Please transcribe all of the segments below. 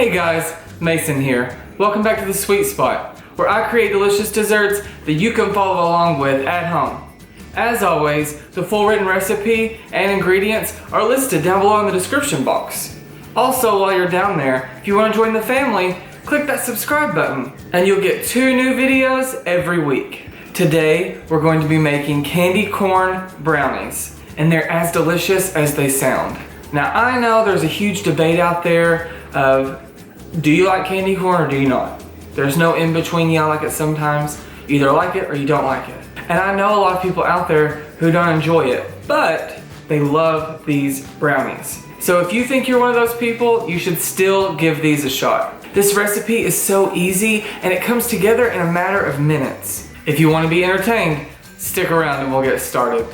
Hey guys, Mason here. Welcome back to the Sweet Spot, where I create delicious desserts that you can follow along with at home. As always, the full written recipe and ingredients are listed down below in the description box. Also, while you're down there, if you want to join the family, click that subscribe button and you'll get 2 new videos every week. Today, we're going to be making candy corn brownies, and they're as delicious as they sound. Now, I know there's a huge debate out there of, do you like candy corn or do you not? There's no in between. You like it sometimes. You either like it or you don't like it. And I know a lot of people out there who don't enjoy it, but they love these brownies. So if you think you're one of those people, you should still give these a shot. This recipe is so easy and it comes together in a matter of minutes. If you want to be entertained, stick around and we'll get started.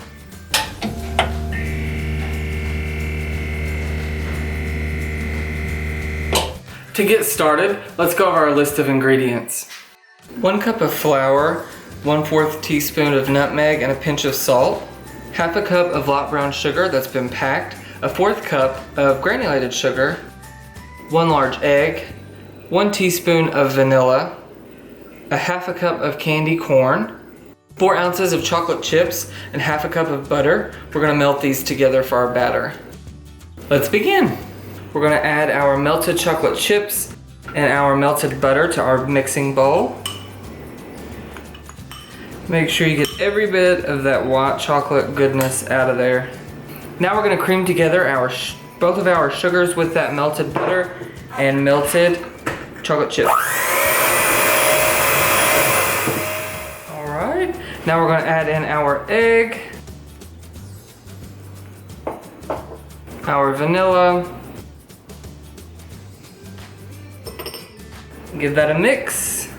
To get started, let's go over our list of ingredients. 1 cup of flour, 1/4 teaspoon of nutmeg, and a pinch of salt. 1/2 cup of light brown sugar that's been packed. 1/4 cup of granulated sugar. 1 large egg. 1 teaspoon of vanilla. 1/2 cup of candy corn. 4 ounces of chocolate chips and 1/2 cup of butter. We're gonna melt these together for our batter. Let's begin. We're gonna add our melted chocolate chips and our melted butter to our mixing bowl. Make sure you get every bit of that white chocolate goodness out of there. Now we're gonna cream together both of our sugars with that melted butter and melted chocolate chips. All right, now we're gonna add in our egg, our vanilla, give that a mix.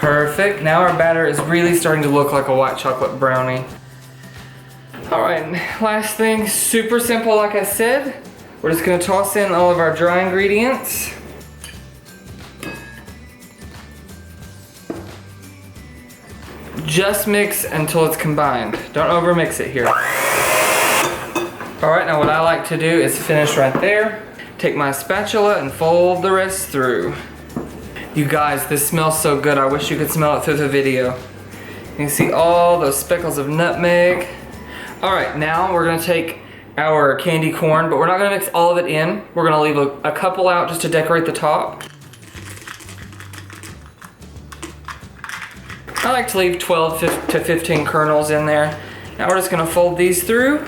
Perfect. Now our batter is really starting to look like a white chocolate brownie. All right, last thing, super simple like I said. We're just gonna toss in all of our dry ingredients. Just mix until it's combined. Don't over mix it here. All right, now what I like to do is finish right there. Take my spatula and fold the rest through. You guys, this smells so good. I wish you could smell it through the video. You can see all those speckles of nutmeg. All right, now we're gonna take our candy corn, but we're not gonna mix all of it in. We're gonna leave a couple out just to decorate the top. I like to leave 12 to 15 kernels in there. Now we're just gonna fold these through.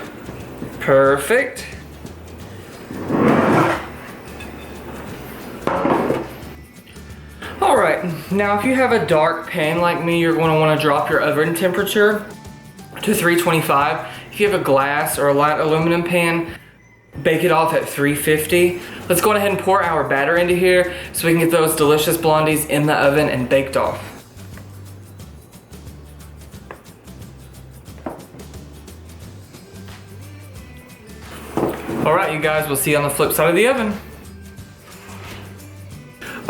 Perfect. Alright, now if you have a dark pan like me, you're going to want to drop your oven temperature to 325. If you have a glass or a light aluminum pan, bake it off at 350. Let's go ahead and pour our batter into here so we can get those delicious blondies in the oven and baked off. Alright you guys, we'll see you on the flip side of the oven.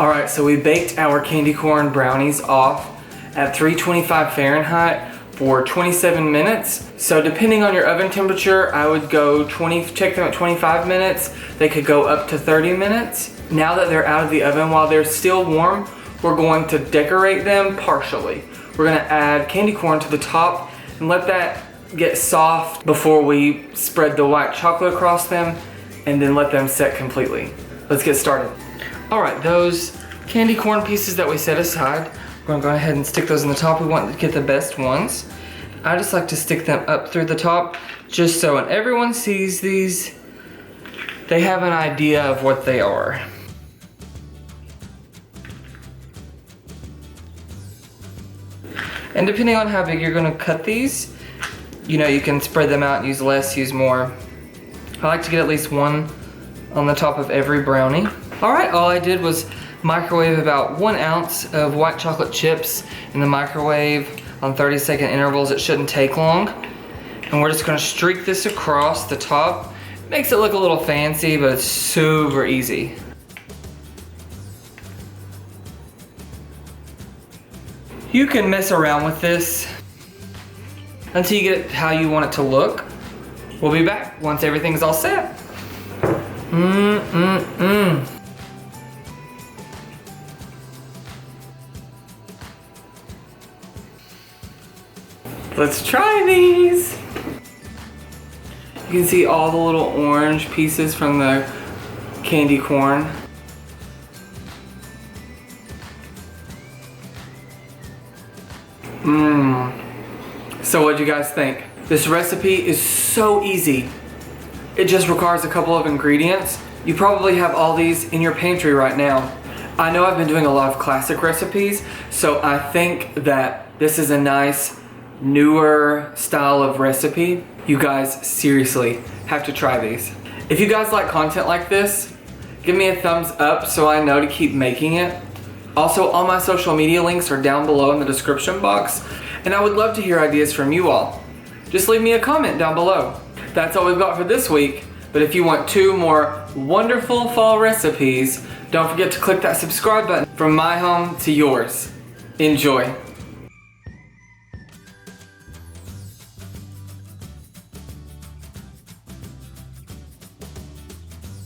Alright, so we baked our candy corn brownies off at 325 Fahrenheit for 27 minutes. So depending on your oven temperature, I would go check them at 25 minutes. They could go up to 30 minutes. Now that they're out of the oven, while they're still warm, we're going to decorate them partially. We're gonna add candy corn to the top and let that get soft before we spread the white chocolate across them and then let them set completely. Let's get started. All right, those candy corn pieces that we set aside, we're gonna go ahead and stick those in the top. We want to get the best ones. I just like to stick them up through the top just so when everyone sees these, they have an idea of what they are. And depending on how big you're gonna cut these, you know, you can spread them out and use less, use more. I like to get at least one on the top of every brownie. All right, all I did was microwave about 1 ounce of white chocolate chips in the microwave on 30-second intervals. It shouldn't take long. And we're just gonna streak this across the top. Makes it look a little fancy, but it's super easy. You can mess around with this until you get it how you want it to look. We'll be back once everything's all set. Let's try these. You can see all the little orange pieces from the candy corn. So what'd you guys think? This recipe is so easy. It just requires a couple of ingredients. You probably have all these in your pantry right now. I know I've been doing a lot of classic recipes, so I think that this is a nice, newer style of recipe. You guys seriously have to try these. If you guys like content like this, give me a thumbs up so I know to keep making it. Also, all my social media links are down below in the description box, and I would love to hear ideas from you all. Just leave me a comment down below. That's all we've got for this week, but if you want 2 more wonderful fall recipes, don't forget to click that subscribe button from my home to yours. Enjoy.